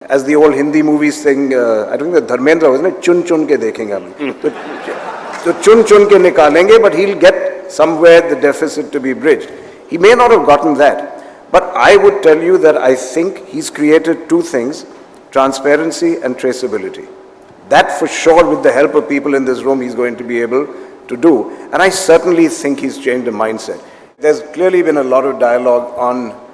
As the old Hindi movies thing, I don't think Dharmendra, wasn't it? Chun chun ke dekhenge hum. So chun chun ke nikalenge, but he'll get somewhere the deficit to be bridged. He may not have gotten that, but I would tell you that I think he's created two things: transparency and traceability. That for sure, with the help of people in this room, he's going to be able to do. And I certainly think he's changed the mindset. There's clearly been a lot of dialogue on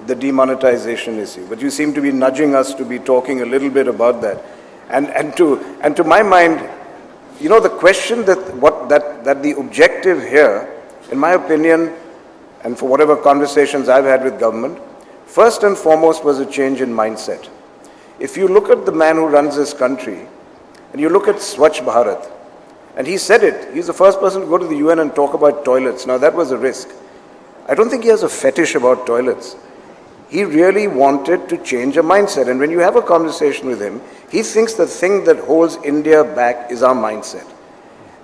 the demonetization issue, but you seem to be nudging us to be talking a little bit about that. And to my mind, you know, the question that the objective here, in my opinion, and for whatever conversations I've had with government, first and foremost was a change in mindset. If you look at the man who runs this country, and you look at Swachh Bharat, and he said it, he's the first person to go to the UN and talk about toilets. Now that was a risk. I don't think he has a fetish about toilets. He really wanted to change a mindset. And when you have a conversation with him, he thinks the thing that holds India back is our mindset.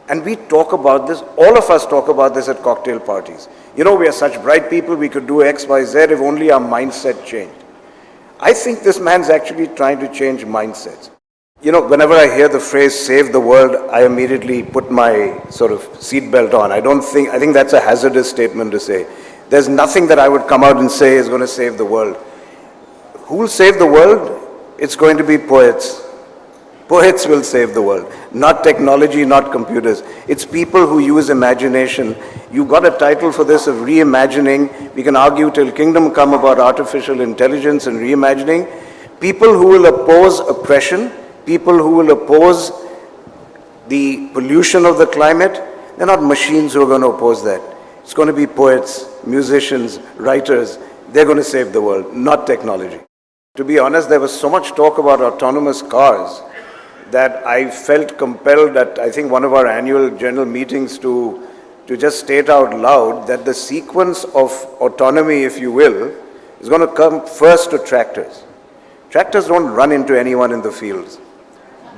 And we talk about this, all of us talk about this at cocktail parties. You know, we are such bright people, we could do X, Y, Z if only our mindset changed. I think this man's actually trying to change mindsets. You know, whenever I hear the phrase save the world, I immediately put my sort of seatbelt on. I think that's a hazardous statement to say. There's nothing that I would come out and say is going to save the world. Who will save the world? It's going to be poets. Poets will save the world. Not technology, not computers. It's people who use imagination. You got a title for this of reimagining. We can argue till kingdom come about artificial intelligence and reimagining. People who will oppose oppression, people who will oppose the pollution of the climate, they're not machines who are going to oppose that. It's going to be poets, musicians, writers. They're going to save the world, not technology. To be honest, there was so much talk about autonomous cars that I felt compelled at, I think, one of our annual general meetings to just state out loud that the sequence of autonomy, if you will, is going to come first to tractors. Tractors don't run into anyone in the fields.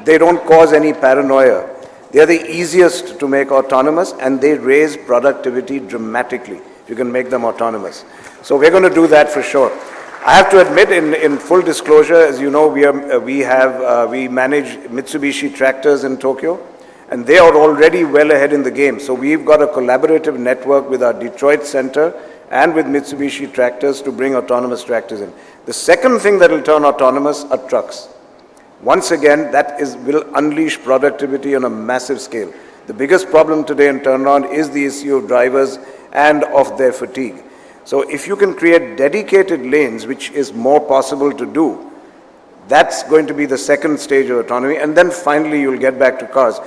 They don't cause any paranoia. They are the easiest to make autonomous, and they raise productivity dramatically. You can make them autonomous. So we're going to do that for sure. I have to admit, in full disclosure, as you know, we manage Mitsubishi tractors in Tokyo, and they are already well ahead in the game. So we've got a collaborative network with our Detroit center and with Mitsubishi tractors to bring autonomous tractors in. The second thing that will turn autonomous are trucks. Once again, will unleash productivity on a massive scale. The biggest problem today in turnaround is the issue of drivers and of their fatigue. So if you can create dedicated lanes, which is more possible to do, that's going to be the second stage of autonomy. And then finally, you'll get back to cars.